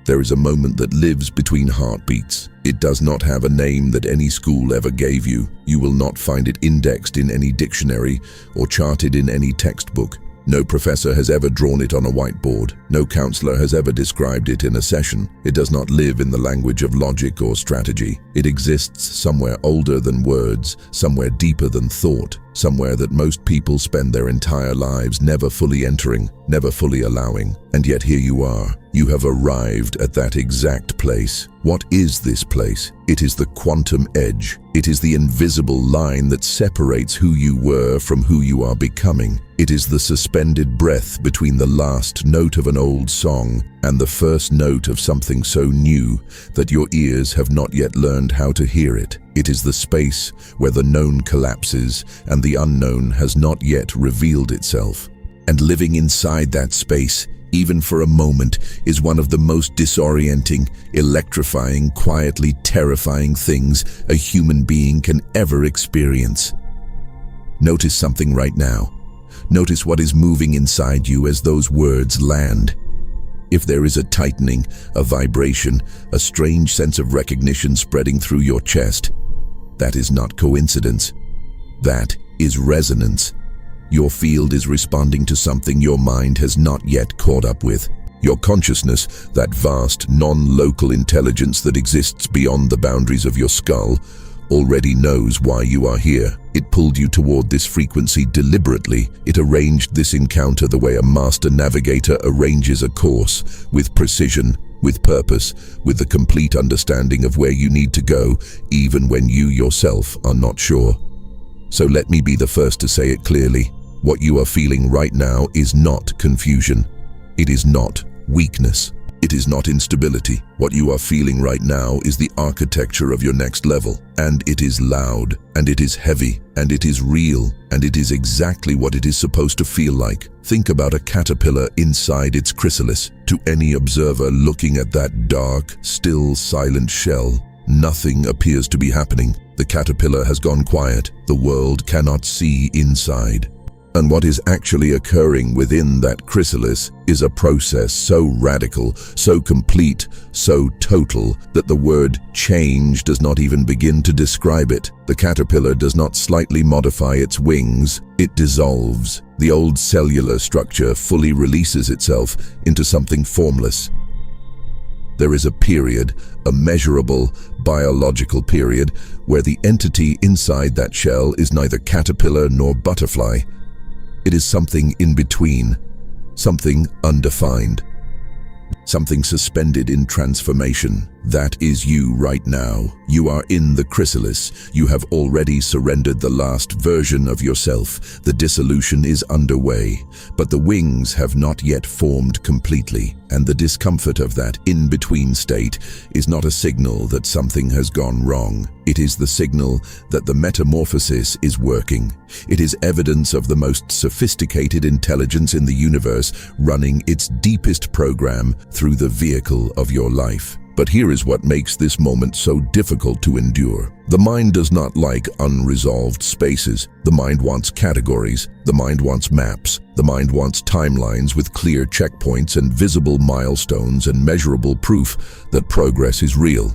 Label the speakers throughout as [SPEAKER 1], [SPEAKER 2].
[SPEAKER 1] There is a moment that lives between heartbeats. It does not have a name that any school ever gave you. You will not find it indexed in any dictionary or charted in any textbook. No professor has ever drawn it on a whiteboard. No counselor has ever described it in a session. It does not live in the language of logic or strategy. It exists somewhere older than words, somewhere deeper than thought, somewhere that most people spend their entire lives never fully entering, never fully allowing. And yet here you are. You have arrived at that exact place. What is this place? It is the quantum edge. It is the invisible line that separates who you were from who you are becoming. It is the suspended breath between the last note of an old song and the first note of something so new that your ears have not yet learned how to hear it. It is the space where the known collapses and the unknown has not yet revealed itself. And living inside that space, even for a moment, is one of the most disorienting, electrifying, quietly terrifying things a human being can ever experience. Notice something right now. Notice what is moving inside you as those words land. If there is a tightening, a vibration, a strange sense of recognition spreading through your chest, that is not coincidence. That is resonance. Your field is responding to something your mind has not yet caught up with. Your consciousness, that vast, non-local intelligence that exists beyond the boundaries of your skull, already knows why you are here. It pulled you toward this frequency deliberately. It arranged this encounter the way a master navigator arranges a course, with precision, with purpose, with the complete understanding of where you need to go, even when you yourself are not sure. So let me be the first to say it clearly. What you are feeling right now is not confusion. It is not weakness. It is not instability. What you are feeling right now is the architecture of your next level. And it is loud, and it is heavy, and it is real, and it is exactly what it is supposed to feel like. Think about a caterpillar inside its chrysalis. To any observer looking at that dark, still, silent shell, nothing appears to be happening. The caterpillar has gone quiet. The world cannot see inside. And what is actually occurring within that chrysalis is a process so radical, so complete, so total, that the word change does not even begin to describe it. The caterpillar does not slightly modify its wings, it dissolves. The old cellular structure fully releases itself into something formless. There is a period, a measurable, biological period, where the entity inside that shell is neither caterpillar nor butterfly. It is something in between, something undefined, something suspended in transformation. That is you right now. You are in the chrysalis. You have already surrendered the last version of yourself. The dissolution is underway, but the wings have not yet formed completely, and the discomfort of that in-between state is not a signal that something has gone wrong. It is the signal that the metamorphosis is working. It is evidence of the most sophisticated intelligence in the universe running its deepest program through the vehicle of your life. But here is what makes this moment so difficult to endure. The mind does not like unresolved spaces. The mind wants categories. The mind wants maps. The mind wants timelines with clear checkpoints and visible milestones and measurable proof that progress is real.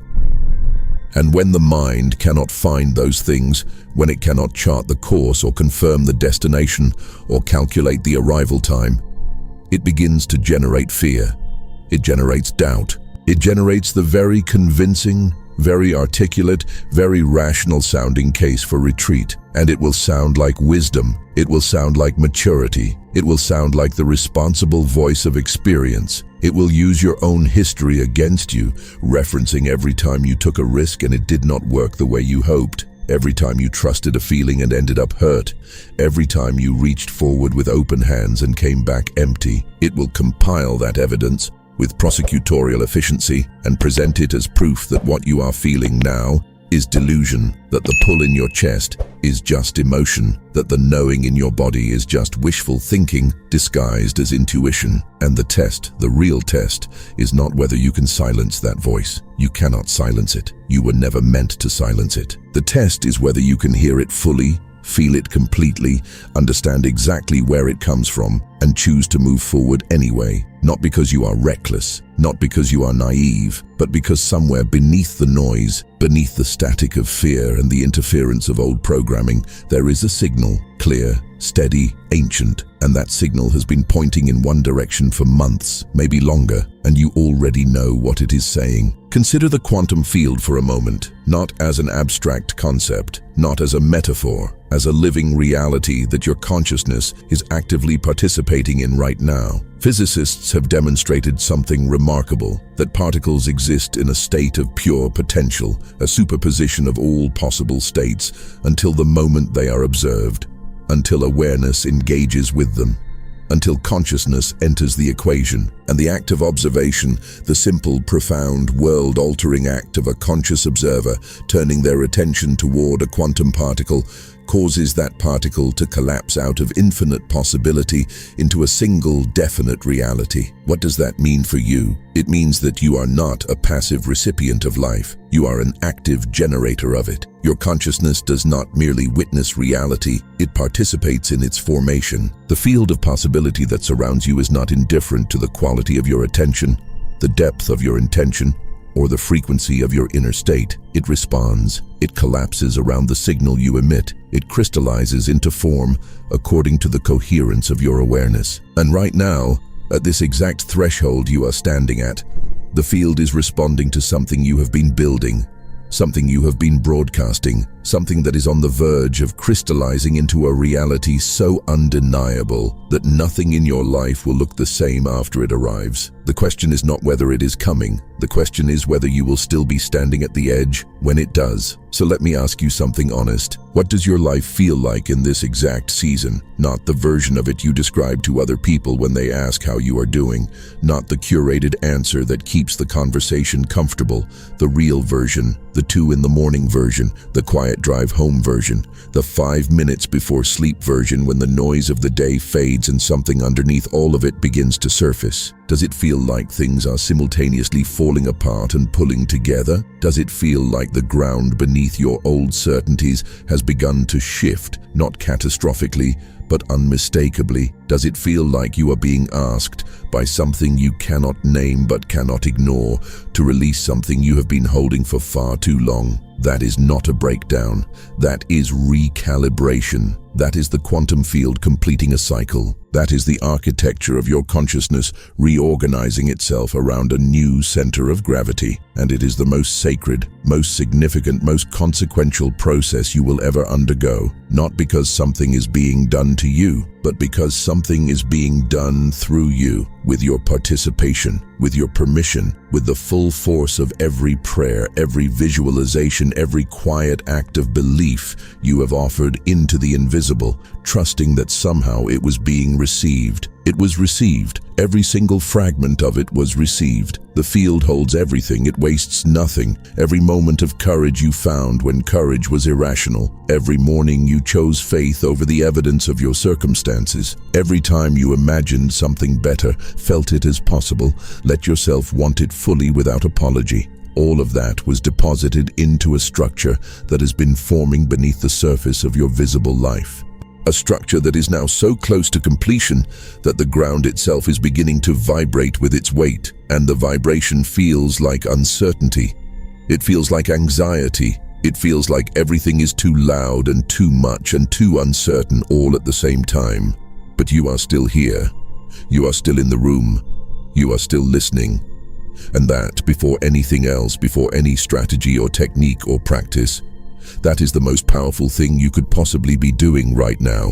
[SPEAKER 1] And when the mind cannot find those things, when it cannot chart the course or confirm the destination or calculate the arrival time, it begins to generate fear. It generates doubt. It generates the very convincing, very articulate, very rational sounding case for retreat. And it will sound like wisdom. It will sound like maturity. It will sound like the responsible voice of experience. It will use your own history against you, referencing every time you took a risk and it did not work the way you hoped. Every time you trusted a feeling and ended up hurt. Every time you reached forward with open hands and came back empty. It will compile that evidence with prosecutorial efficiency and present it as proof that what you are feeling now is delusion, that the pull in your chest is just emotion, that the knowing in your body is just wishful thinking disguised as intuition. And the test, the real test, is not whether you can silence that voice. You cannot silence it. You were never meant to silence it. The test is whether you can hear it fully, feel it completely, understand exactly where it comes from, and choose to move forward anyway. Not because you are reckless, not because you are naive, but because somewhere beneath the noise, beneath the static of fear and the interference of old programming, there is a signal, clear, steady, ancient, and that signal has been pointing in one direction for months, maybe longer, and you already know what it is saying. Consider the quantum field for a moment, not as an abstract concept, not as a metaphor, as a living reality that your consciousness is actively participating in right now. Physicists have demonstrated something remarkable, that particles exist in a state of pure potential, a superposition of all possible states, until the moment they are observed, until awareness engages with them, until consciousness enters the equation. And the act of observation, the simple, profound, world-altering act of a conscious observer turning their attention toward a quantum particle, causes that particle to collapse out of infinite possibility into a single definite reality. What does that mean for you? It means that you are not a passive recipient of life. You are an active generator of it. Your consciousness does not merely witness reality, it participates in its formation. The field of possibility that surrounds you is not indifferent to the quality of your attention, the depth of your intention, or the frequency of your inner state. It responds. It collapses around the signal you emit. It crystallizes into form according to the coherence of your awareness. And right now, at this exact threshold you are standing at, the field is responding to something you have been building, something you have been broadcasting, something that is on the verge of crystallizing into a reality so undeniable that nothing in your life will look the same after it arrives. The question is not whether it is coming. The question is whether you will still be standing at the edge when it does. So let me ask you something honest. What does your life feel like in this exact season? Not the version of it you describe to other people when they ask how you are doing. Not the curated answer that keeps the conversation comfortable. The real version, the 2 in the morning version, the quiet drive home version, the 5 minutes before sleep version when the noise of the day fades and something underneath all of it begins to surface. Does it feel like things are simultaneously falling apart and pulling together? Does it feel like the ground beneath your old certainties has begun to shift, not catastrophically, but unmistakably? Does it feel like you are being asked by something you cannot name but cannot ignore to release something you have been holding for far too long? That is not a breakdown. That is recalibration. That is the quantum field completing a cycle. That is the architecture of your consciousness reorganizing itself around a new center of gravity. And it is the most sacred, most significant, most consequential process you will ever undergo. Not because something is being done to you, but because something is being done through you, with your participation, with your permission, with the full force of every prayer, every visualization, every quiet act of belief you have offered into the invisible, trusting that somehow it was being received. It was received. Every single fragment of it was received. The field holds everything. It wastes nothing. Every moment of courage you found when courage was irrational. Every morning you chose faith over the evidence of your circumstances. Every time you imagined something better, felt it as possible, let yourself want it fully without apology. All of that was deposited into a structure that has been forming beneath the surface of your visible life. A structure that is now so close to completion that the ground itself is beginning to vibrate with its weight, and the vibration feels like uncertainty. It feels like anxiety. It feels like everything is too loud and too much and too uncertain all at the same time. But you are still here. You are still in the room. You are still listening. And that, before anything else, before any strategy or technique or practice, that is the most powerful thing you could possibly be doing right now.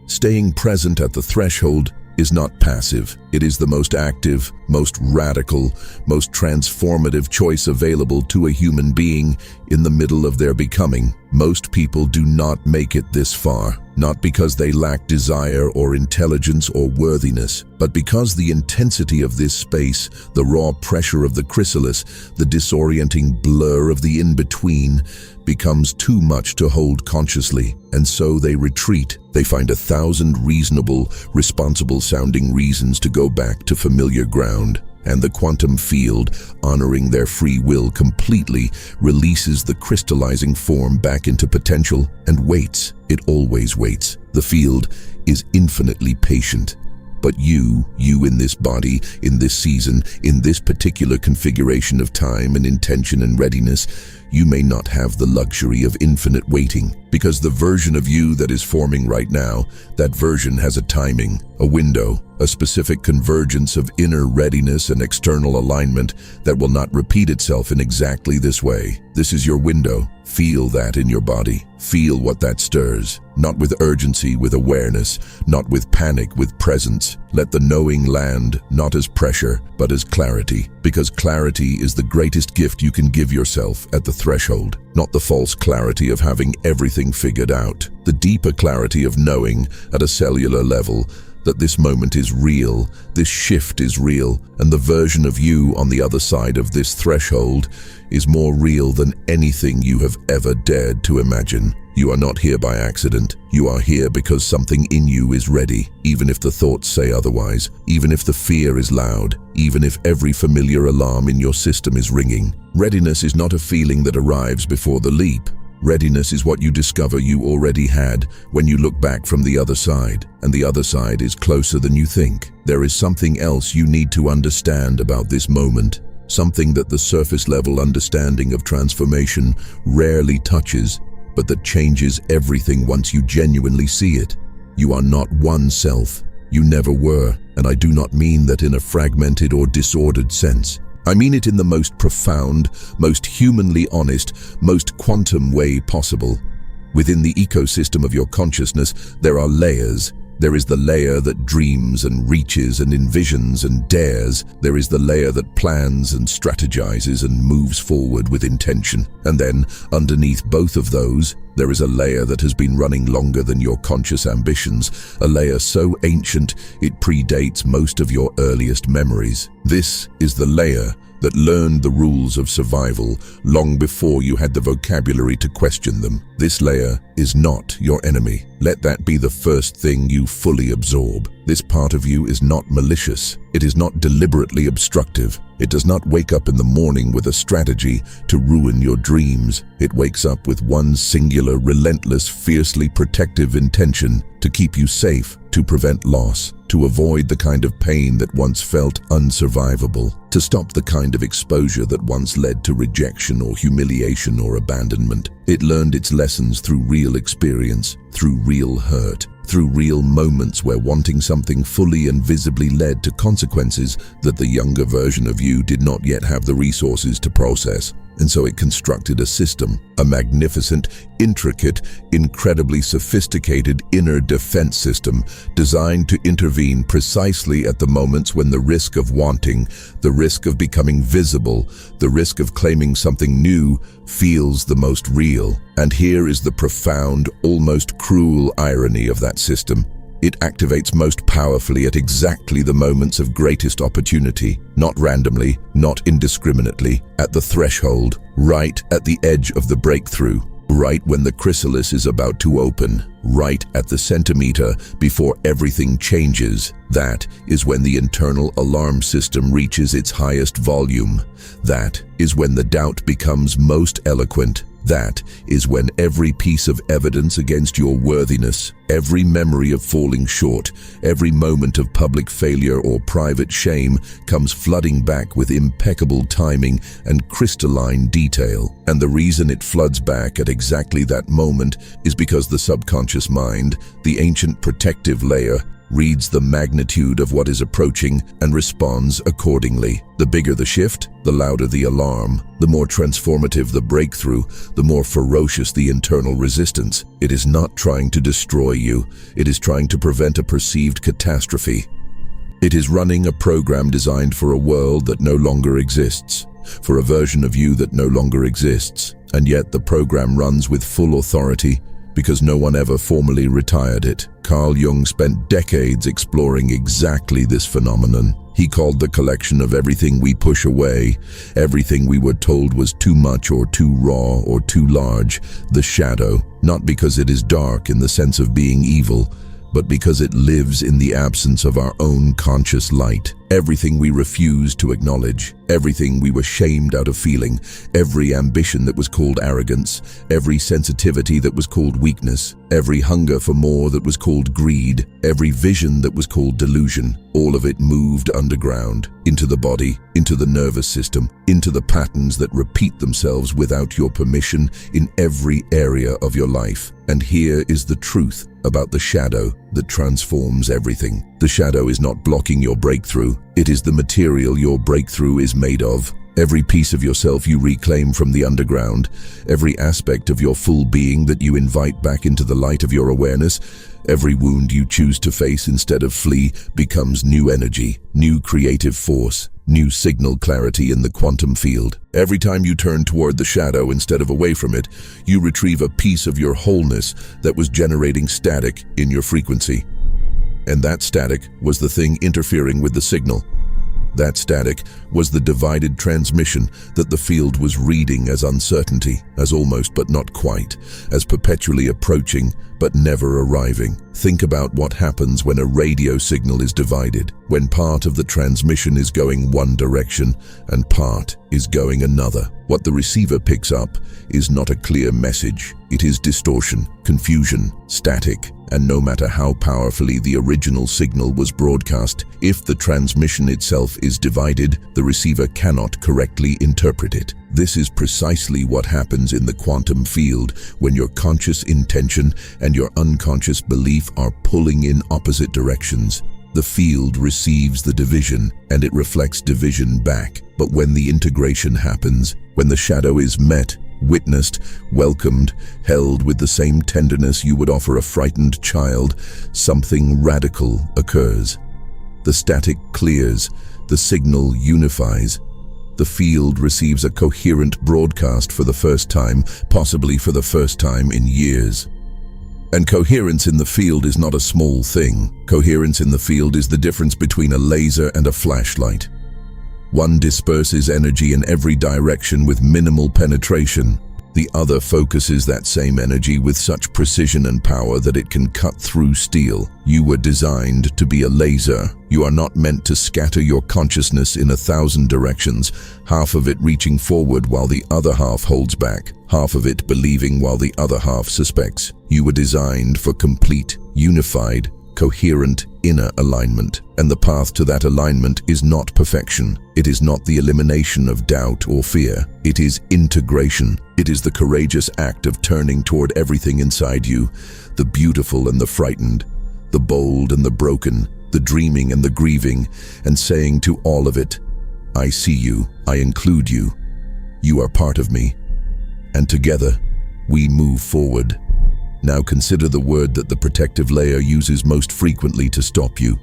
[SPEAKER 1] Staying present at the threshold is not passive. It is the most active, most radical, most transformative choice available to a human being in the middle of their becoming. Most people do not make it this far, not because they lack desire or intelligence or worthiness, but because the intensity of this space, the raw pressure of the chrysalis, the disorienting blur of the in-between, becomes too much to hold consciously, and so they retreat. They find 1,000 reasonable, responsible-sounding reasons to go back to familiar ground. and the quantum field, honoring their free will completely, releases the crystallizing form back into potential and waits. It always waits. The field is infinitely patient. But you in this body, in this season, in this particular configuration of time and intention and readiness, you may not have the luxury of infinite waiting, because the version of you that is forming right now, that version has a timing, a window, a specific convergence of inner readiness and external alignment that will not repeat itself in exactly this way. This is your window. Feel that in your body. Feel what that stirs. Not with urgency, with awareness. Not with panic, with presence. Let the knowing land, not as pressure, but as clarity. Because clarity is the greatest gift you can give yourself at the threshold. Not the false clarity of having everything figured out. The deeper clarity of knowing, at a cellular level, that this moment is real, this shift is real, and the version of you on the other side of this threshold is more real than anything you have ever dared to imagine. You are not here by accident. You are here because something in you is ready, even if the thoughts say otherwise, even if the fear is loud, even if every familiar alarm in your system is ringing. Readiness is not a feeling that arrives before the leap. Readiness is what you discover you already had when you look back from the other side, and the other side is closer than you think. There is something else you need to understand about this moment, something that the surface-level understanding of transformation rarely touches, but that changes everything once you genuinely see it. You are not one self. You never were, and I do not mean that in a fragmented or disordered sense. I mean it in the most profound, most humanly honest, most quantum way possible. Within the ecosystem of your consciousness, there are layers. There is the layer that dreams and reaches and envisions and dares. There is the layer that plans and strategizes and moves forward with intention. And then, underneath both of those, there is a layer that has been running longer than your conscious ambitions, a layer so ancient it predates most of your earliest memories. This is the layer that learned the rules of survival long before you had the vocabulary to question them. This layer is not your enemy. Let that be the first thing you fully absorb. This part of you is not malicious. It is not deliberately obstructive. It does not wake up in the morning with a strategy to ruin your dreams. It wakes up with one singular, relentless, fiercely protective intention: to keep you safe, to prevent loss, to avoid the kind of pain that once felt unsurvivable, to stop the kind of exposure that once led to rejection or humiliation or abandonment. It learned its lessons through real experience, through real hurt, through real moments where wanting something fully and visibly led to consequences that the younger version of you did not yet have the resources to process. And so it constructed a system, a magnificent, intricate, incredibly sophisticated inner defense system designed to intervene precisely at the moments when the risk of wanting, the risk of becoming visible, the risk of claiming something new feels the most real. And here is the profound, almost cruel irony of that system. It activates most powerfully at exactly the moments of greatest opportunity, not randomly, not indiscriminately, at the threshold, right at the edge of the breakthrough, right when the chrysalis is about to open, right at the centimeter before everything changes. That is when the internal alarm system reaches its highest volume. That is when the doubt becomes most eloquent. That is when every piece of evidence against your worthiness, every memory of falling short, every moment of public failure or private shame comes flooding back with impeccable timing and crystalline detail. And the reason it floods back at exactly that moment is because the subconscious mind, the ancient protective layer, reads the magnitude of what is approaching and responds accordingly. The bigger the shift, the louder the alarm. The more transformative the breakthrough, the more ferocious the internal resistance. It is not trying to destroy you. It is trying to prevent a perceived catastrophe. It is running a program designed for a world that no longer exists, for a version of you that no longer exists. And yet the program runs with full authority because no one ever formally retired it. Carl Jung spent decades exploring exactly this phenomenon. He called the collection of everything we push away, everything we were told was too much or too raw or too large, the shadow, not because it is dark in the sense of being evil, but because it lives in the absence of our own conscious light. Everything we refused to acknowledge, everything we were shamed out of feeling, every ambition that was called arrogance, every sensitivity that was called weakness, every hunger for more that was called greed, every vision that was called delusion, all of it moved underground, into the body, into the nervous system, into the patterns that repeat themselves without your permission in every area of your life. And here is the truth about the shadow that transforms everything. The shadow is not blocking your breakthrough. It is the material your breakthrough is made of. Every piece of yourself you reclaim from the underground, every aspect of your full being that you invite back into the light of your awareness, every wound you choose to face instead of flee becomes new energy, new creative force, new signal clarity in the quantum field. Every time you turn toward the shadow instead of away from it, you retrieve a piece of your wholeness that was generating static in your frequency. And that static was the thing interfering with the signal. That static was the divided transmission that the field was reading as uncertainty, as almost but not quite, as perpetually approaching but never arriving. Think about what happens when a radio signal is divided, when part of the transmission is going one direction and part is going another. What the receiver picks up is not a clear message. It is distortion, confusion, static, and no matter how powerfully the original signal was broadcast, if the transmission itself is divided, the receiver cannot correctly interpret it. This is precisely what happens in the quantum field when your conscious intention and your unconscious belief are pulling in opposite directions. The field receives the division and it reflects division back. But when the integration happens, when the shadow is met, witnessed, welcomed, held with the same tenderness you would offer a frightened child, something radical occurs. The static clears, the signal unifies. The field receives a coherent broadcast for the first time, possibly for the first time in years. And coherence in the field is not a small thing. Coherence in the field is the difference between a laser and a flashlight. One disperses energy in every direction with minimal penetration. The other focuses that same energy with such precision and power that it can cut through steel. You were designed to be a laser. You are not meant to scatter your consciousness in 1,000 directions, half of it reaching forward while the other half holds back, half of it believing while the other half suspects. You were designed for complete, unified, coherent inner alignment, and the path to that alignment is not perfection. It is not the elimination of doubt or fear. It is integration. It is the courageous act of turning toward everything inside you, the beautiful and the frightened, the bold and the broken, the dreaming and the grieving, and saying to all of it, I see you, I include you, you are part of me, and together we move forward. Now consider the word that the protective layer uses most frequently to stop you.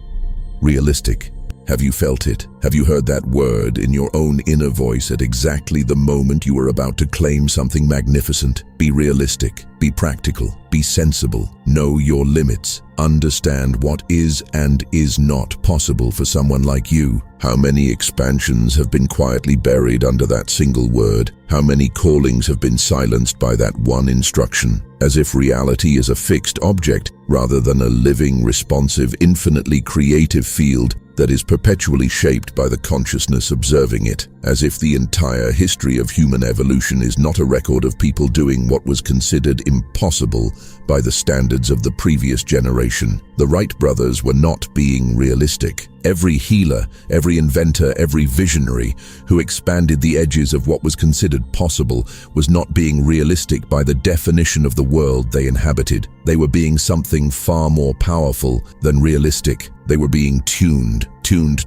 [SPEAKER 1] Realistic. Have you felt it? Have you heard that word in your own inner voice at exactly the moment you are about to claim something magnificent? Be realistic. Be practical. Be sensible. Know your limits. Understand what is and is not possible for someone like you. How many expansions have been quietly buried under that single word? How many callings have been silenced by that one instruction? As if reality is a fixed object rather than a living, responsive, infinitely creative field that is perpetually shaped by the consciousness observing it. As if the entire history of human evolution is not a record of people doing what was considered impossible by the standards of the previous generation. The Wright brothers were not being realistic. Every healer, every inventor, every visionary who expanded the edges of what was considered possible was not being realistic by the definition of the world they inhabited. They were being something far more powerful than realistic. They were being tuned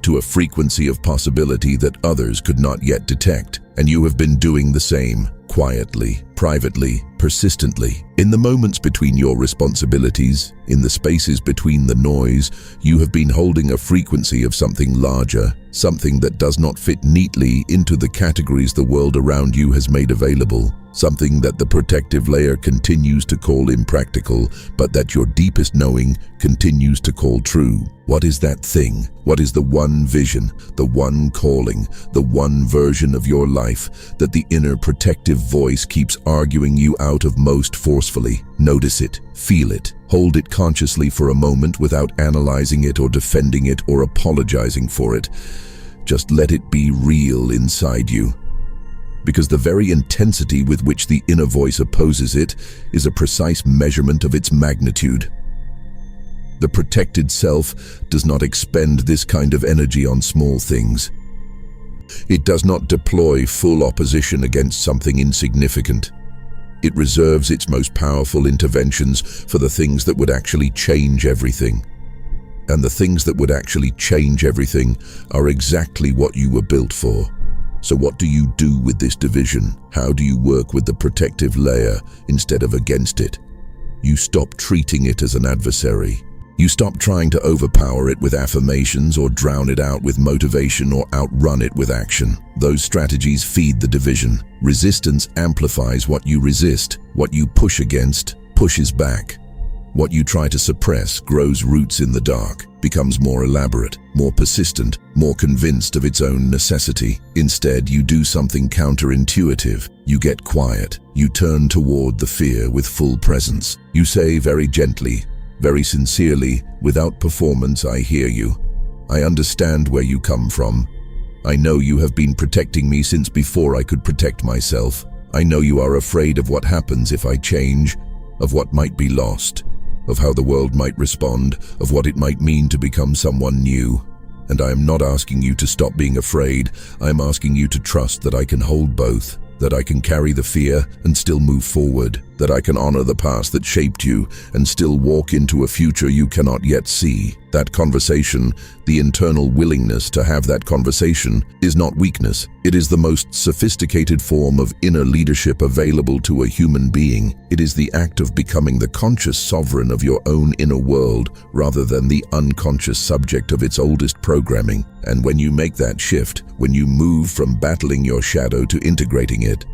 [SPEAKER 1] to a frequency of possibility that others could not yet detect. And you have been doing the same, quietly, privately, persistently. In the moments between your responsibilities, in the spaces between the noise, you have been holding a frequency of something larger, something that does not fit neatly into the categories the world around you has made available, something that the protective layer continues to call impractical, but that your deepest knowing continues to call true. What is that thing? What is the one vision, the one calling, the one version of your life that the inner protective voice keeps arguing you out out of most forcefully. Notice it, feel it, hold it consciously for a moment without analyzing it or defending it or apologizing for it. Just let it be real inside you. Because the very intensity with which the inner voice opposes it is a precise measurement of its magnitude. The protected self does not expend this kind of energy on small things. It does not deploy full opposition against something insignificant. It reserves its most powerful interventions for the things that would actually change everything. And the things that would actually change everything are exactly what you were built for. So what do you do with this division? How do you work with the protective layer instead of against it? You stop treating it as an adversary. You stop trying to overpower it with affirmations or drown it out with motivation or outrun it with action. Those strategies feed the division. Resistance amplifies what you resist. What you push against pushes back. What you try to suppress grows roots in the dark, becomes more elaborate, more persistent, more convinced of its own necessity. Instead, you do something counterintuitive. You get quiet. You turn toward the fear with full presence. You say very gently, very sincerely, without performance, I hear you. I understand where you come from. I know you have been protecting me since before I could protect myself. I know you are afraid of what happens if I change, of what might be lost, of how the world might respond, of what it might mean to become someone new. And I am not asking you to stop being afraid. I am asking you to trust that I can hold both, that I can carry the fear and still move forward, that I can honor the past that shaped you and still walk into a future you cannot yet see. That conversation, the internal willingness to have that conversation, is not weakness. It is the most sophisticated form of inner leadership available to a human being. It is the act of becoming the conscious sovereign of your own inner world rather than the unconscious subject of its oldest programming. And when you make that shift, when you move from battling your shadow to integrating it,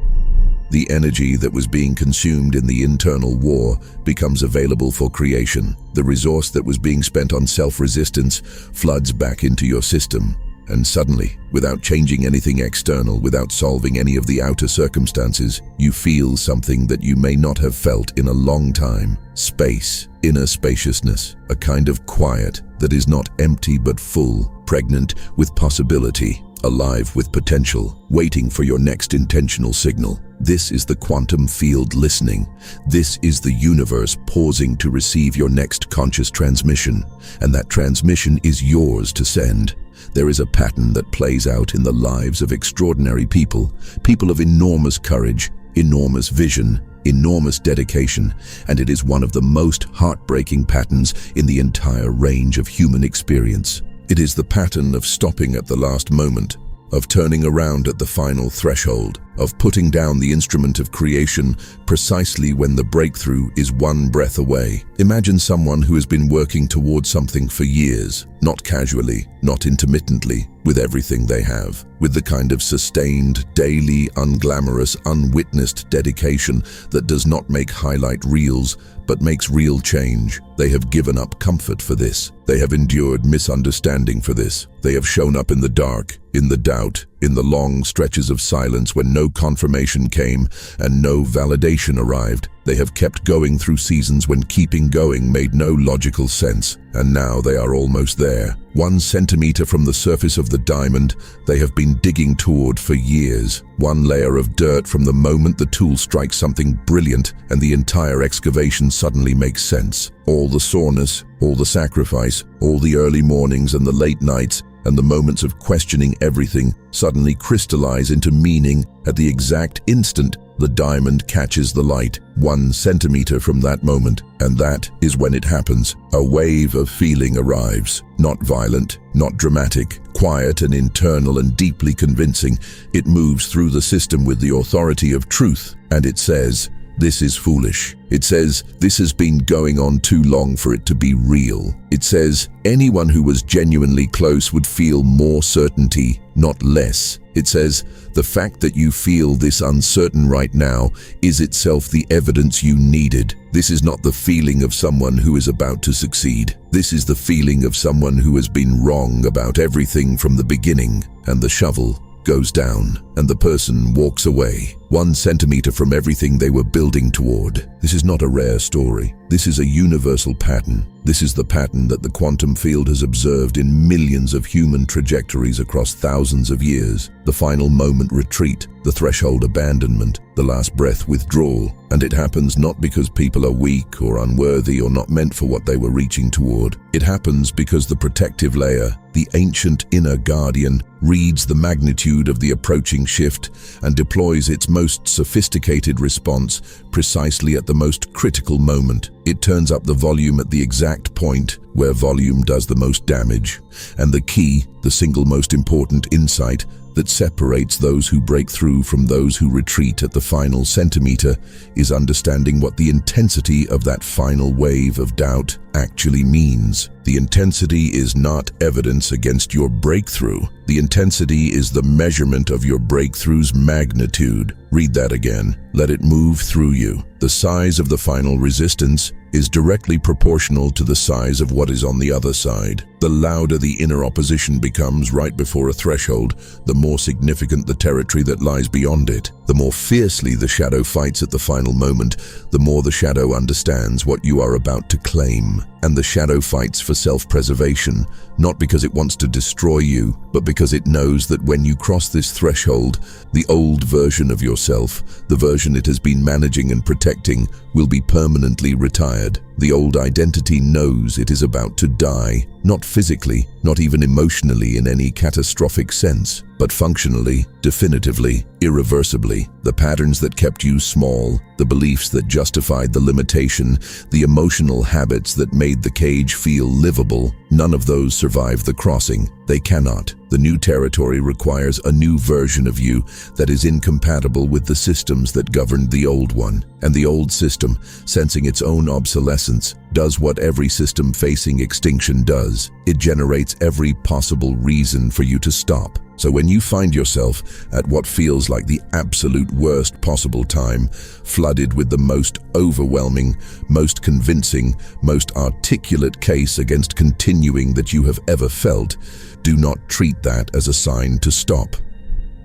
[SPEAKER 1] the energy that was being consumed in the internal war becomes available for creation. The resource that was being spent on self-resistance floods back into your system. And suddenly, without changing anything external, without solving any of the outer circumstances, you feel something that you may not have felt in a long time. Space, inner spaciousness, a kind of quiet that is not empty but full, pregnant with possibility, alive with potential, waiting for your next intentional signal. This is the quantum field listening. This is the universe pausing to receive your next conscious transmission, and that transmission is yours to send. There is a pattern that plays out in the lives of extraordinary people, people of enormous courage, enormous vision, enormous dedication, and it is one of the most heartbreaking patterns in the entire range of human experience. It is the pattern of stopping at the last moment, of turning around at the final threshold, of putting down the instrument of creation precisely when the breakthrough is one breath away. Imagine someone who has been working towards something for years, not casually, not intermittently, with everything they have, with the kind of sustained, daily, unglamorous, unwitnessed dedication that does not make highlight reels, but makes real change. They have given up comfort for this. They have endured misunderstanding for this. They have shown up in the dark, in the doubt, in the long stretches of silence when no confirmation came and no validation arrived. They have kept going through seasons when keeping going made no logical sense, and now they are almost there. 1 centimeter from the surface of the diamond they have been digging toward for years. 1 layer of dirt from the moment the tool strikes something brilliant and the entire excavation suddenly makes sense. All the soreness, all the sacrifice, all the early mornings and the late nights, and the moments of questioning everything suddenly crystallize into meaning at the exact instant the diamond catches the light. 1 centimeter from that moment, and that is when it happens. A wave of feeling arrives. Not violent, not dramatic, quiet and internal and deeply convincing. It moves through the system with the authority of truth, and it says, "This is foolish." It says, "This has been going on too long for it to be real." It says, "Anyone who was genuinely close would feel more certainty, not less." It says, "The fact that you feel this uncertain right now is itself the evidence you needed. This is not the feeling of someone who is about to succeed. This is the feeling of someone who has been wrong about everything from the beginning." And the shovel goes down, and the person walks away. 1 centimeter from everything they were building toward. This is not a rare story. This is a universal pattern. This is the pattern that the quantum field has observed in millions of human trajectories across thousands of years. The final moment retreat, the threshold abandonment, the last breath withdrawal. And it happens not because people are weak or unworthy or not meant for what they were reaching toward. It happens because the protective layer, the ancient inner guardian, reads the magnitude of the approaching shift and deploys its most sophisticated response precisely at the most critical moment. It turns up the volume at the exact point where volume does the most damage. And the key, the single most important insight that separates those who break through from those who retreat at the final centimeter, is understanding what the intensity of that final wave of doubt actually means. The intensity is not evidence against your breakthrough. The intensity is the measurement of your breakthrough's magnitude. Read that again. Let it move through you. The size of the final resistance is directly proportional to the size of what is on the other side. The louder the inner opposition becomes right before a threshold, the more significant the territory that lies beyond it. The more fiercely the shadow fights at the final moment, the more the shadow understands what you are about to claim. And the shadow fights for self-preservation, not because it wants to destroy you, but because it knows that when you cross this threshold, the old version of yourself, the version it has been managing and protecting, will be permanently retired. The old identity knows it is about to die, not physically, not even emotionally in any catastrophic sense, but functionally, definitively, irreversibly. The patterns that kept you small, the beliefs that justified the limitation, the emotional habits that made the cage feel livable, none of those survive the crossing. They cannot. The new territory requires a new version of you that is incompatible with the systems that governed the old one. And the old system, sensing its own obsolescence, does what every system facing extinction does. It generates every possible reason for you to stop. So when you find yourself at what feels like the absolute worst possible time, flooded with the most overwhelming, most convincing, most articulate case against continuing that you have ever felt, do not treat that as a sign to stop.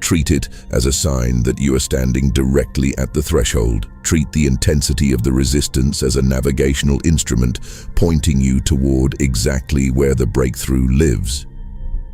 [SPEAKER 1] Treat it as a sign that you are standing directly at the threshold. Treat the intensity of the resistance as a navigational instrument pointing you toward exactly where the breakthrough lives.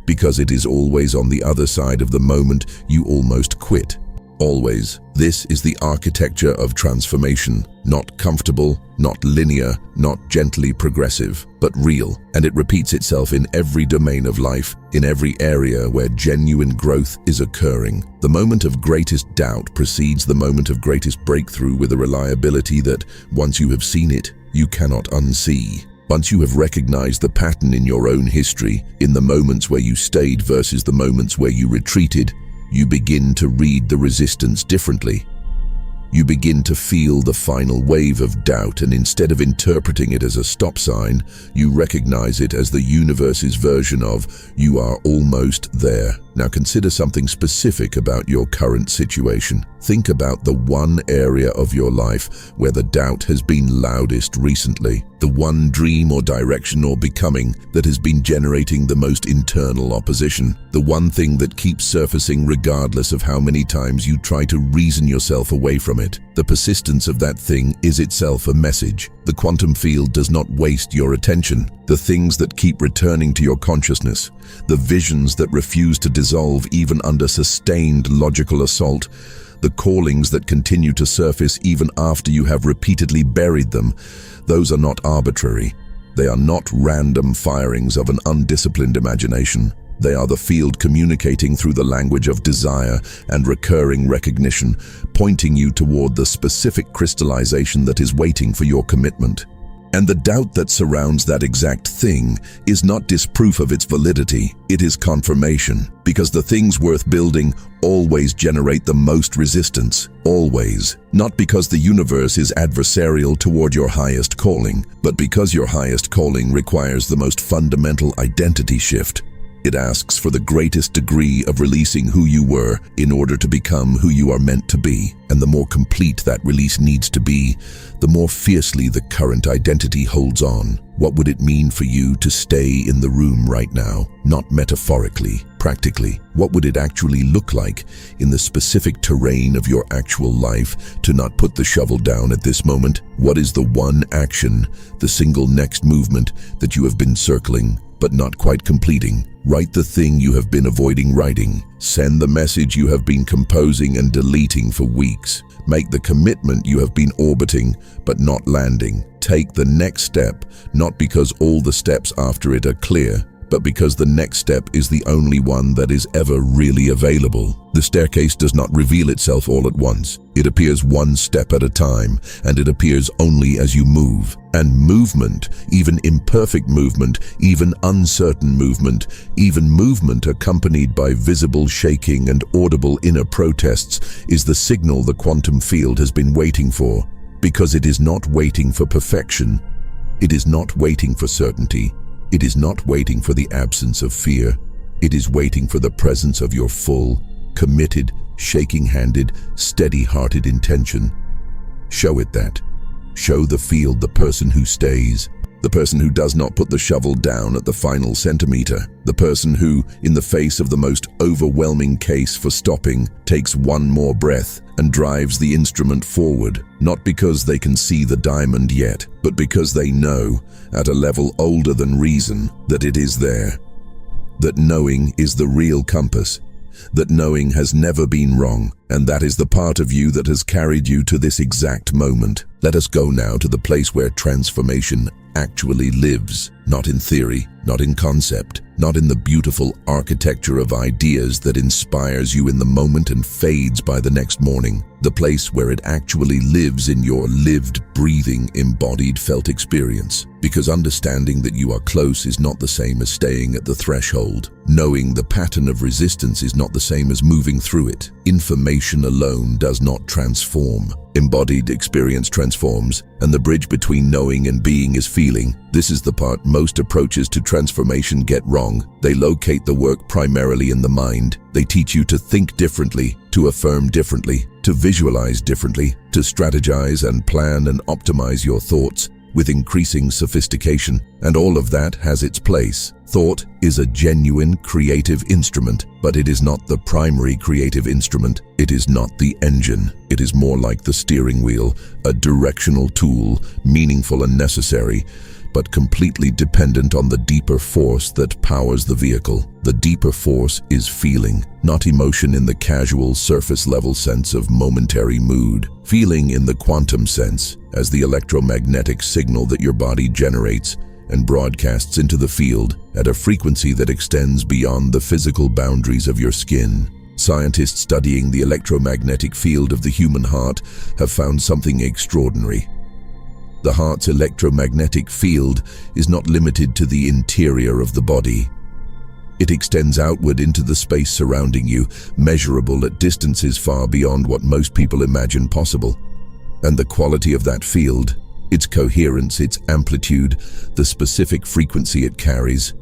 [SPEAKER 1] Because it is always on the other side of the moment you almost quit. Always. This is the architecture of transformation. Not comfortable, not linear, not gently progressive, but real. And it repeats itself in every domain of life, in every area where genuine growth is occurring. The moment of greatest doubt precedes the moment of greatest breakthrough with a reliability that, once you have seen it, you cannot unsee. Once you have recognized the pattern in your own history, in the moments where you stayed versus the moments where you retreated, you begin to read the resistance differently. You begin to feel the final wave of doubt, and instead of interpreting it as a stop sign, you recognize it as the universe's version of, you are almost there. Now consider something specific about your current situation. Think about the one area of your life where the doubt has been loudest recently. The one dream or direction or becoming that has been generating the most internal opposition. The one thing that keeps surfacing regardless of how many times you try to reason yourself away from it. The persistence of that thing is itself a message. The quantum field does not waste your attention. The things that keep returning to your consciousness, the visions that refuse to dissolve even under sustained logical assault, the callings that continue to surface even after you have repeatedly buried them, those are not arbitrary. They are not random firings of an undisciplined imagination. They are the field communicating through the language of desire and recurring recognition, pointing you toward the specific crystallization that is waiting for your commitment. And the doubt that surrounds that exact thing is not disproof of its validity, it is confirmation. Because the things worth building always generate the most resistance, always. Not because the universe is adversarial toward your highest calling, but because your highest calling requires the most fundamental identity shift. It asks for the greatest degree of releasing who you were in order to become who you are meant to be. And the more complete that release needs to be, the more fiercely the current identity holds on. What would it mean for you to stay in the room right now? Not metaphorically, practically. What would it actually look like in the specific terrain of your actual life to not put the shovel down at this moment? What is the one action, the single next movement that you have been circling but not quite completing? Write the thing you have been avoiding writing. Send the message you have been composing and deleting for weeks. Make the commitment you have been orbiting but not landing. Take the next step, not because all the steps after it are clear, but because the next step is the only one that is ever really available. The staircase does not reveal itself all at once. It appears one step at a time, and it appears only as you move. And movement, even imperfect movement, even uncertain movement, even movement accompanied by visible shaking and audible inner protests, is the signal the quantum field has been waiting for. Because it is not waiting for perfection. It is not waiting for certainty. It is not waiting for the absence of fear. It is waiting for the presence of your full, committed, shaking-handed, steady-hearted intention. Show it that. Show the field the person who stays, the person who does not put the shovel down at the final centimeter, the person who, in the face of the most overwhelming case for stopping, takes one more breath and drives the instrument forward, not because they can see the diamond yet, but because they know, at a level older than reason, that it is there. That knowing is the real compass. That knowing has never been wrong, and that is the part of you that has carried you to this exact moment. Let us go now to the place where transformation actually lives, not in theory, not in concept, not in the beautiful architecture of ideas that inspires you in the moment and fades by the next morning. The place where it actually lives in your lived, breathing, embodied, felt experience. Because understanding that you are close is not the same as staying at the threshold. Knowing the pattern of resistance is not the same as moving through it. Information alone does not transform. Embodied experience transforms, and the bridge between knowing and being is feeling. This is the part most approaches to transformation get wrong. They locate the work primarily in the mind. They teach you to think differently, to affirm differently, to visualize differently, to strategize and plan and optimize your thoughts with increasing sophistication, and all of that has its place. Thought is a genuine creative instrument, but it is not the primary creative instrument. It is not the engine. It is more like the steering wheel, a directional tool, meaningful and necessary, but completely dependent on the deeper force that powers the vehicle. The deeper force is feeling, not emotion in the casual surface-level sense of momentary mood. Feeling in the quantum sense, as the electromagnetic signal that your body generates and broadcasts into the field at a frequency that extends beyond the physical boundaries of your skin. Scientists studying the electromagnetic field of the human heart have found something extraordinary. The heart's electromagnetic field is not limited to the interior of the body. It extends outward into the space surrounding you, measurable at distances far beyond what most people imagine possible. And the quality of that field, its coherence, its amplitude, the specific frequency it carries,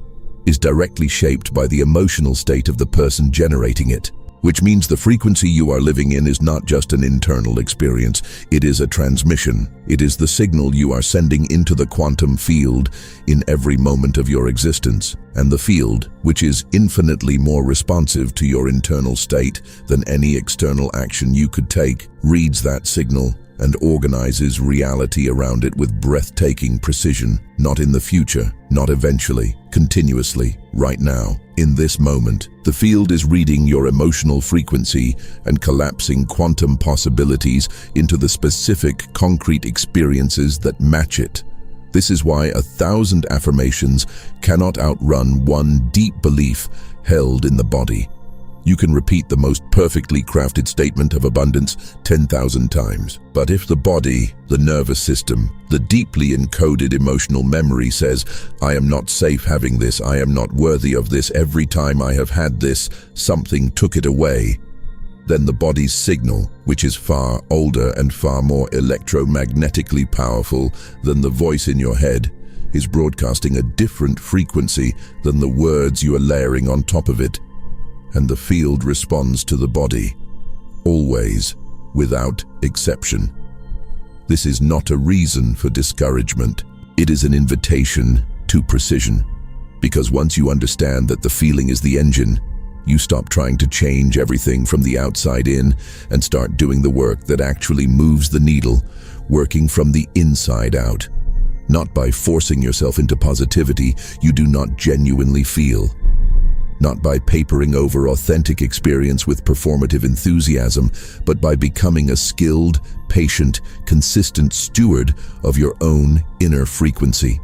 [SPEAKER 1] is directly shaped by the emotional state of the person generating it. Which means the frequency you are living in is not just an internal experience, it is a transmission. It is the signal you are sending into the quantum field in every moment of your existence. And the field, which is infinitely more responsive to your internal state than any external action you could take, reads that signal and organizes reality around it with breathtaking precision. Not in the future, not eventually, continuously, right now. In this moment, the field is reading your emotional frequency and collapsing quantum possibilities into the specific, concrete experiences that match it. This is why 1,000 affirmations cannot outrun one deep belief held in the body. You can repeat the most perfectly crafted statement of abundance 10,000 times. But if the body, the nervous system, the deeply encoded emotional memory says, "I am not safe having this, I am not worthy of this, every time I have had this, something took it away," then the body's signal, which is far older and far more electromagnetically powerful than the voice in your head, is broadcasting a different frequency than the words you are layering on top of it, and the field responds to the body, always, without exception. This is not a reason for discouragement. It is an invitation to precision. Because once you understand that the feeling is the engine, you stop trying to change everything from the outside in and start doing the work that actually moves the needle, working from the inside out. Not by forcing yourself into positivity you do not genuinely feel. Not by papering over authentic experience with performative enthusiasm, but by becoming a skilled, patient, consistent steward of your own inner frequency.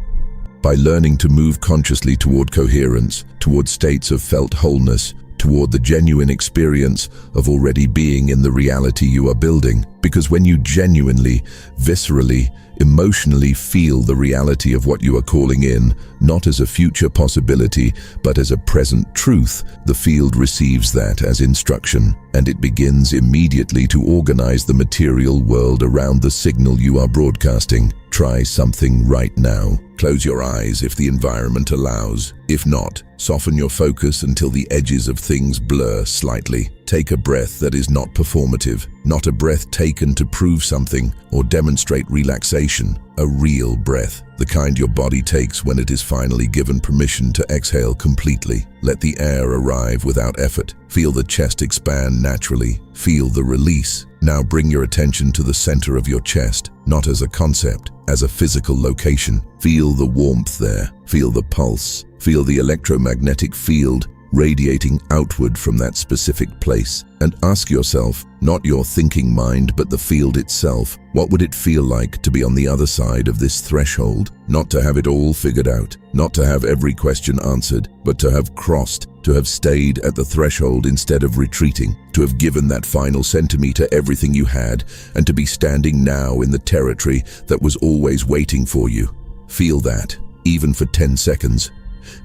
[SPEAKER 1] By learning to move consciously toward coherence, toward states of felt wholeness, toward the genuine experience of already being in the reality you are building. Because when you genuinely, viscerally, emotionally feel the reality of what you are calling in, not as a future possibility, but as a present truth, the field receives that as instruction, and it begins immediately to organize the material world around the signal you are broadcasting. Try something right now. Close your eyes if the environment allows. If not, soften your focus until the edges of things blur slightly. Take a breath that is not performative, not a breath taken to prove something or demonstrate relaxation. A real breath, the kind your body takes when it is finally given permission to exhale completely. Let the air arrive without effort. Feel the chest expand naturally. Feel the release. Now bring your attention to the center of your chest, not as a concept, as a physical location. Feel the warmth there. Feel the pulse. Feel the electromagnetic field radiating outward from that specific place. And ask yourself, not your thinking mind, but the field itself, what would it feel like to be on the other side of this threshold? Not to have it all figured out, not to have every question answered, but to have crossed, to have stayed at the threshold instead of retreating, to have given that final centimeter everything you had, and to be standing now in the territory that was always waiting for you. Feel that, even for 10 seconds.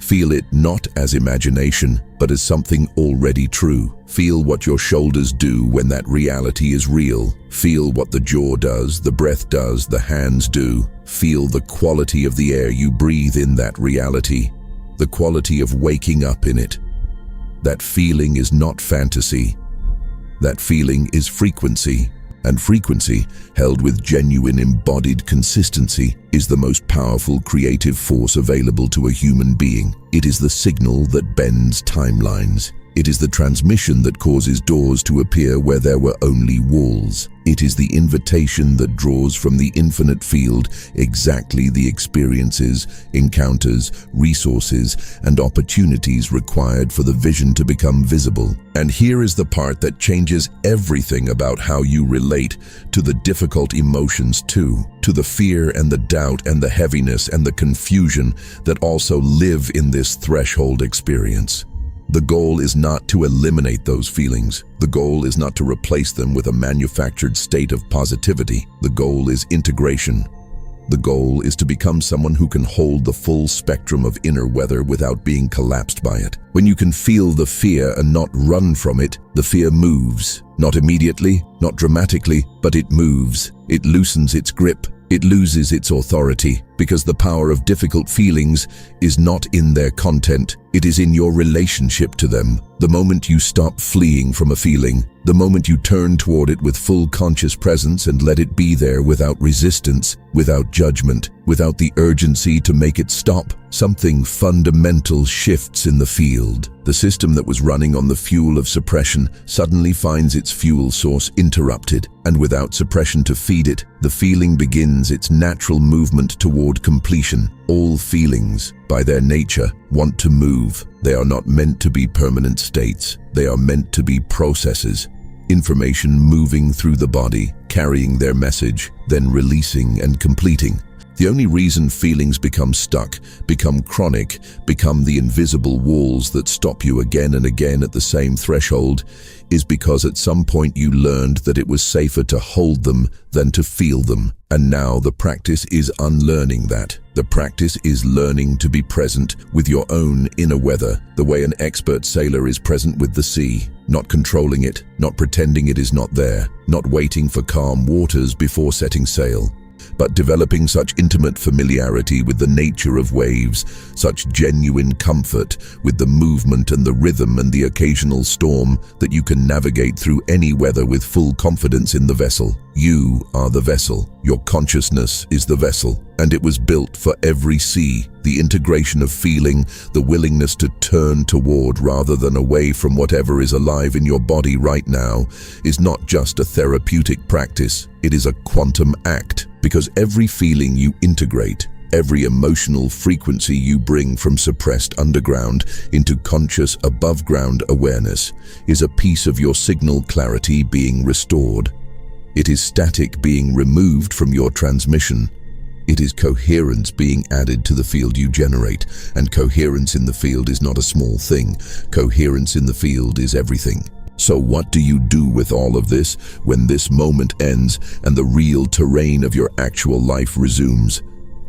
[SPEAKER 1] Feel it not as imagination, but as something already true. Feel what your shoulders do when that reality is real. Feel what the jaw does, the breath does, the hands do. Feel the quality of the air you breathe in that reality, the quality of waking up in it. That feeling is not fantasy. That feeling is frequency. And frequency, held with genuine embodied consistency, is the most powerful creative force available to a human being. It is the signal that bends timelines. It is the transmission that causes doors to appear where there were only walls. It is the invitation that draws from the infinite field exactly the experiences, encounters, resources, and opportunities required for the vision to become visible. And here is the part that changes everything about how you relate to the difficult emotions too, to the fear and the doubt and the heaviness and the confusion that also live in this threshold experience. The goal is not to eliminate those feelings. The goal is not to replace them with a manufactured state of positivity. The goal is integration. The goal is to become someone who can hold the full spectrum of inner weather without being collapsed by it. When you can feel the fear and not run from it, the fear moves. Not immediately, not dramatically, but it moves. It loosens its grip. It loses its authority, because the power of difficult feelings is not in their content, it is in your relationship to them. The moment you stop fleeing from a feeling, the moment you turn toward it with full conscious presence and let it be there without resistance, without judgment, without the urgency to make it stop, something fundamental shifts in the field. The system that was running on the fuel of suppression suddenly finds its fuel source interrupted, and without suppression to feed it, the feeling begins its natural movement toward completion. All feelings, by their nature, want to move. They are not meant to be permanent states. They are meant to be processes. Information moving through the body, carrying their message, then releasing and completing. The only reason feelings become stuck, become chronic, become the invisible walls that stop you again and again at the same threshold, is because at some point you learned that it was safer to hold them than to feel them. And now the practice is unlearning that. The practice is learning to be present with your own inner weather, the way an expert sailor is present with the sea, not controlling it, not pretending it is not there, not waiting for calm waters before setting sail, but developing such intimate familiarity with the nature of waves, such genuine comfort with the movement and the rhythm and the occasional storm, that you can navigate through any weather with full confidence in the vessel. You are the vessel. Your consciousness is the vessel, and it was built for every sea. The integration of feeling, the willingness to turn toward rather than away from whatever is alive in your body right now, is not just a therapeutic practice, it is a quantum act, because every feeling you integrate, every emotional frequency you bring from suppressed underground into conscious above-ground awareness is a piece of your signal clarity being restored. It is static being removed from your transmission. It is coherence being added to the field you generate, and coherence in the field is not a small thing. Coherence in the field is everything. So what do you do with all of this when this moment ends and the real terrain of your actual life resumes?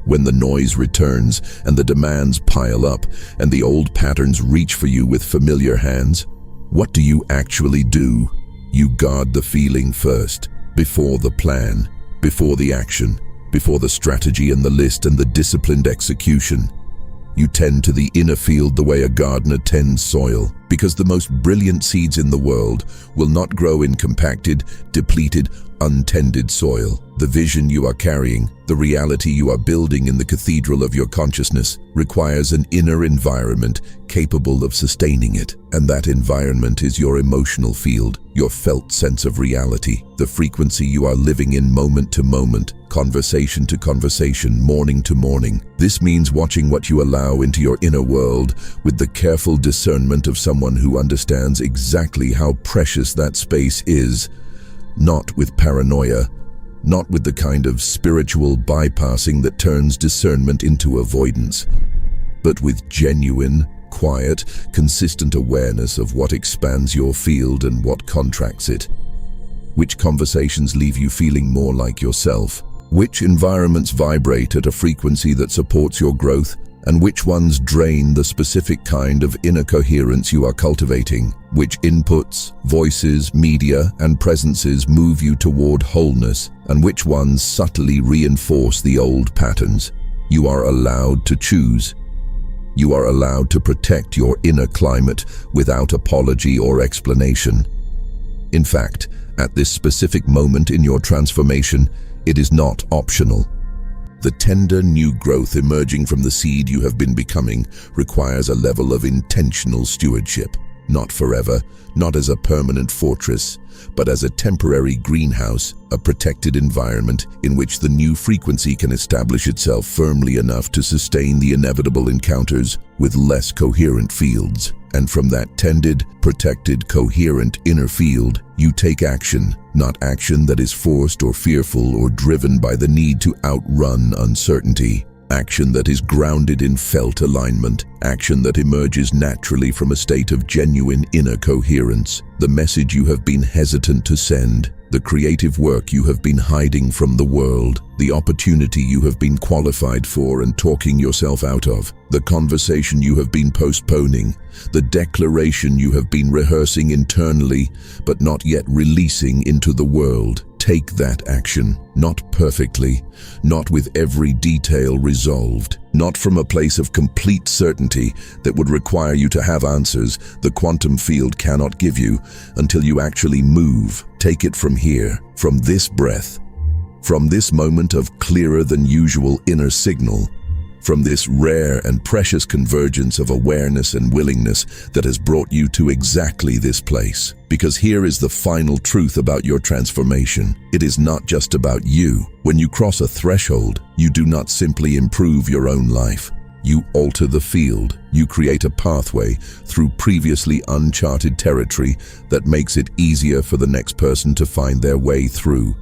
[SPEAKER 1] When the noise returns and the demands pile up and the old patterns reach for you with familiar hands, what do you actually do? You guard the feeling first, before the plan, before the action, before the strategy and the list and the disciplined execution. You tend to the inner field the way a gardener tends soil, because the most brilliant seeds in the world will not grow in compacted, depleted, untended soil. The vision you are carrying, the reality you are building in the cathedral of your consciousness, requires an inner environment capable of sustaining it. And that environment is your emotional field, your felt sense of reality, the frequency you are living in moment to moment, conversation to conversation, morning to morning. This means watching what you allow into your inner world with the careful discernment of someone who understands exactly how precious that space is, not with paranoia, not with the kind of spiritual bypassing that turns discernment into avoidance, but with genuine, quiet, consistent awareness of what expands your field and what contracts it. Which conversations leave you feeling more like yourself? Which environments vibrate at a frequency that supports your growth? And which ones drain the specific kind of inner coherence you are cultivating? Which inputs, voices, media, and presences move you toward wholeness? And which ones subtly reinforce the old patterns? You are allowed to choose. You are allowed to protect your inner climate without apology or explanation. In fact, at this specific moment in your transformation, it is not optional. The tender new growth emerging from the seed you have been becoming requires a level of intentional stewardship, not forever, not as a permanent fortress, but as a temporary greenhouse, a protected environment in which the new frequency can establish itself firmly enough to sustain the inevitable encounters with less coherent fields. And from that tended, protected, coherent inner field, you take action, not action that is forced or fearful or driven by the need to outrun uncertainty. Action that is grounded in felt alignment, action that emerges naturally from a state of genuine inner coherence. The message you have been hesitant to send, the creative work you have been hiding from the world, the opportunity you have been qualified for and talking yourself out of, the conversation you have been postponing, the declaration you have been rehearsing internally but not yet releasing into the world. Take that action, not perfectly, not with every detail resolved, not from a place of complete certainty that would require you to have answers the quantum field cannot give you until you actually move. Take it from here, from this breath, from this moment of clearer than usual inner signal, from this rare and precious convergence of awareness and willingness that has brought you to exactly this place. Because here is the final truth about your transformation. It is not just about you. When you cross a threshold, you do not simply improve your own life. You alter the field. You create a pathway through previously uncharted territory that makes it easier for the next person to find their way through.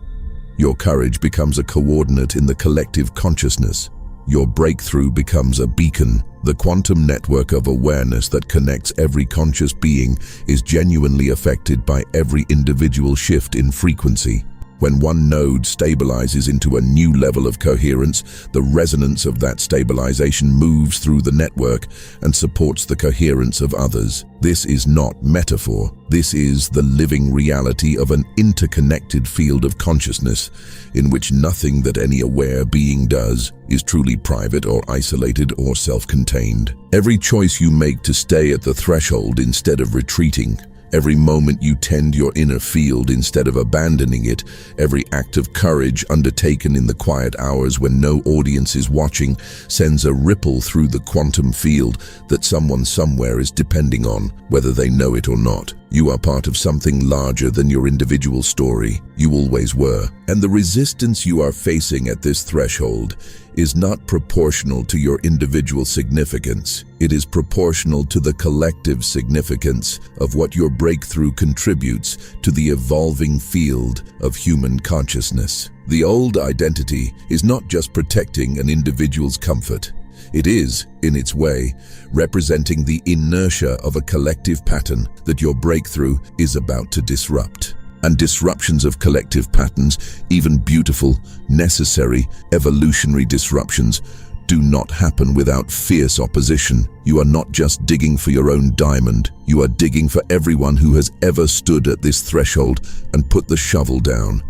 [SPEAKER 1] Your courage becomes a coordinate in the collective consciousness. Your breakthrough becomes a beacon. The quantum network of awareness that connects every conscious being is genuinely affected by every individual shift in frequency. When one node stabilizes into a new level of coherence, the resonance of that stabilization moves through the network and supports the coherence of others. This is not metaphor. This is the living reality of an interconnected field of consciousness in which nothing that any aware being does is truly private or isolated or self-contained. Every choice you make to stay at the threshold instead of retreating, every moment you tend your inner field instead of abandoning it, every act of courage undertaken in the quiet hours when no audience is watching sends a ripple through the quantum field that someone somewhere is depending on, whether they know it or not. You are part of something larger than your individual story. You always were. And the resistance you are facing at this threshold is not proportional to your individual significance. It is proportional to the collective significance of what your breakthrough contributes to the evolving field of human consciousness. The old identity is not just protecting an individual's comfort. It is, in its way, representing the inertia of a collective pattern that your breakthrough is about to disrupt. And disruptions of collective patterns, even beautiful, necessary, evolutionary disruptions, do not happen without fierce opposition. You are not just digging for your own diamond. You are digging for everyone who has ever stood at this threshold and put the shovel down.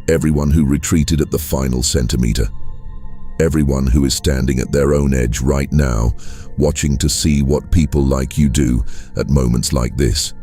[SPEAKER 1] Everyone who retreated at the final centimeter. Everyone who is standing at their own edge right now, watching to see what people like you do at moments like this.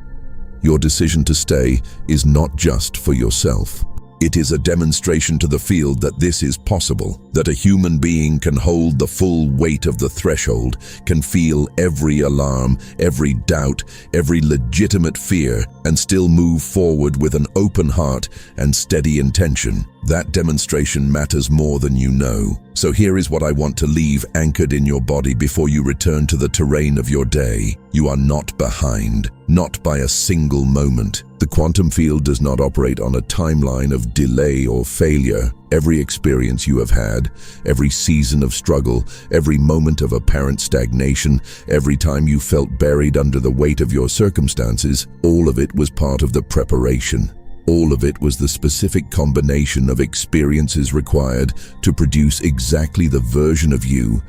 [SPEAKER 1] Your decision to stay is not just for yourself. It is a demonstration to the field that this is possible, that a human being can hold the full weight of the threshold, can feel every alarm, every doubt, every legitimate fear, and still move forward with an open heart and steady intention. That demonstration matters more than you know. So here is what I want to leave anchored in your body before you return to the terrain of your day. You are not behind, not by a single moment. The quantum field does not operate on a timeline of delay or failure. Every experience you have had, every season of struggle, every moment of apparent stagnation, every time you felt buried under the weight of your circumstances, all of it was part of the preparation. All of it was the specific combination of experiences required to produce exactly the version of you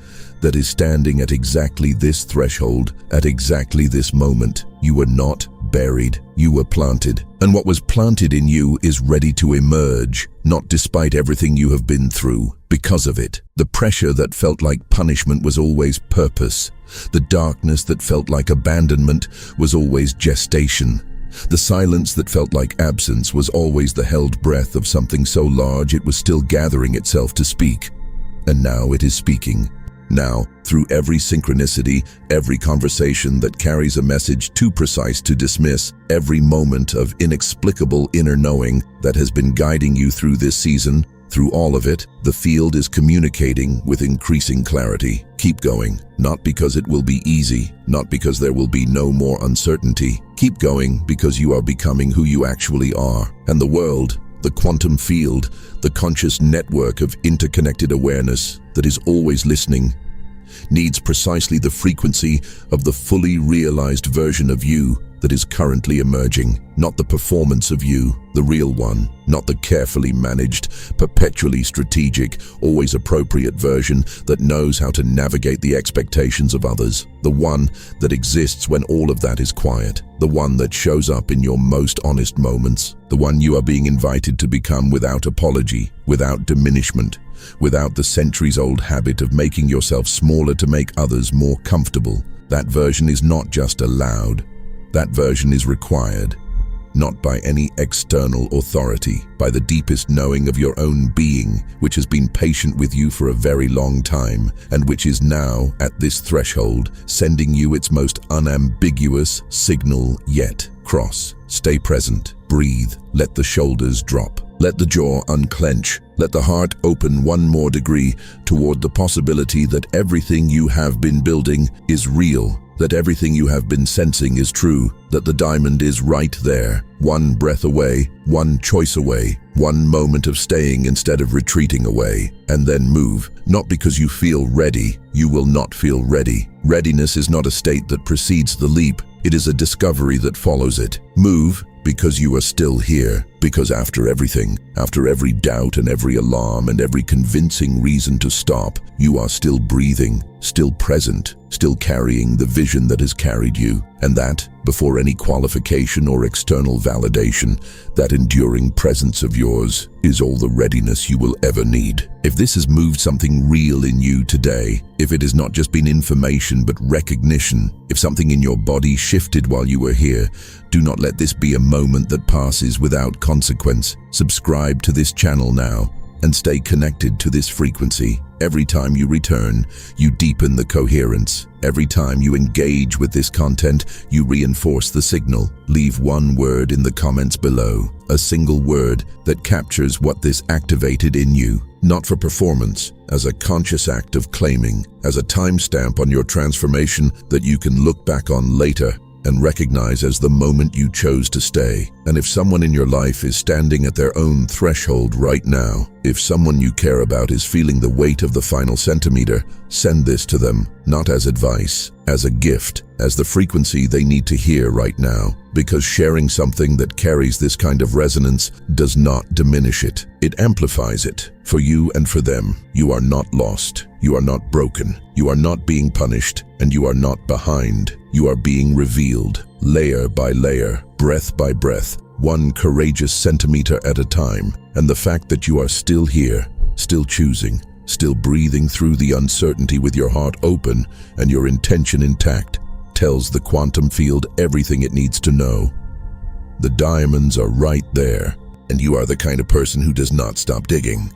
[SPEAKER 1] that is standing at exactly this threshold, at exactly this moment. You were not buried, you were planted. And what was planted in you is ready to emerge, not despite everything you have been through. Because of it, the pressure that felt like punishment was always purpose. The darkness that felt like abandonment was always gestation. The silence that felt like absence was always the held breath of something so large it was still gathering itself to speak. And now it is speaking. Now, through every synchronicity, every conversation that carries a message too precise to dismiss, every moment of inexplicable inner knowing that has been guiding you through this season, through all of it, the field is communicating with increasing clarity. Keep going, not because it will be easy, not because there will be no more uncertainty. Keep going because you are becoming who you actually are. And the world, the quantum field, the conscious network of interconnected awareness that is always listening, needs precisely the frequency of the fully realized version of you that is currently emerging, not the performance of you, the real one, not the carefully managed, perpetually strategic, always appropriate version that knows how to navigate the expectations of others, the one that exists when all of that is quiet, the one that shows up in your most honest moments, the one you are being invited to become without apology, without diminishment, without the centuries-old habit of making yourself smaller to make others more comfortable. That version is not just allowed. That version is required, not by any external authority, by the deepest knowing of your own being, which has been patient with you for a very long time, and which is now, at this threshold, sending you its most unambiguous signal yet. Cross, stay present, breathe, let the shoulders drop, let the jaw unclench, let the heart open one more degree toward the possibility that everything you have been building is real, that everything you have been sensing is true, that the diamond is right there, one breath away, one choice away, one moment of staying instead of retreating away, and then move. Not because you feel ready, you will not feel ready. Readiness is not a state that precedes the leap, it is a discovery that follows it. Move because you are still here. Because after everything, after every doubt and every alarm and every convincing reason to stop, you are still breathing, still present, still carrying the vision that has carried you. And that, before any qualification or external validation, that enduring presence of yours is all the readiness you will ever need. If this has moved something real in you today, if it has not just been information but recognition, if something in your body shifted while you were here, do not let this be a moment that passes without consequence. Subscribe to this channel now and stay connected to this frequency. Every time you return, you deepen the coherence. Every time you engage with this content, you reinforce the signal. Leave one word in the comments below, a single word that captures what this activated in you. Not for performance, as a conscious act of claiming, as a timestamp on your transformation that you can look back on later and recognize as the moment you chose to stay. And if someone in your life is standing at their own threshold right now, if someone you care about is feeling the weight of the final centimeter, send this to them, not as advice, as a gift, as the frequency they need to hear right now. Because sharing something that carries this kind of resonance does not diminish it. It amplifies it. For you and for them, you are not lost. You are not broken. You are not being punished. And you are not behind. You are being revealed, layer by layer, breath by breath, one courageous centimeter at a time. And the fact that you are still here, still choosing, still breathing through the uncertainty with your heart open and your intention intact, tells the quantum field everything it needs to know. The diamonds are right there, and you are the kind of person who does not stop digging.